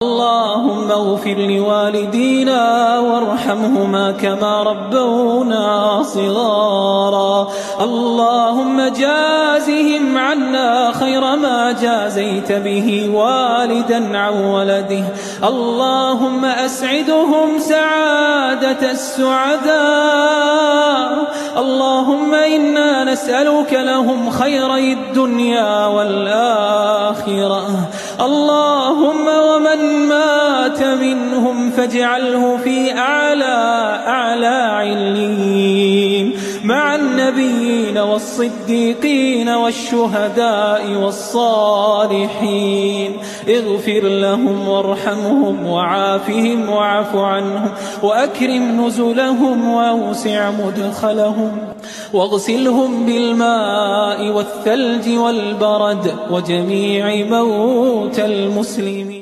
اللهم اغفر لوالدينا وارحمهما كما ربونا صغارا. اللهم جازهم عنا خير ما جازيت به والدا عن ولده. اللهم أسعدهم سعادة السعداء. اللهم إنا نسألك لهم خيري الدنيا والآخرة. اللهم ومن مات منهم فاجعله في أعلى عليين مع النبيين والصديقين والشهداء والصالحين. اغفر لهم وارحمهم وعافهم واعف عنهم وأكرم نزلهم وأوسع مدخلهم واغسلهم بالماء والثلج والبرد وجميع موتى المسلمين.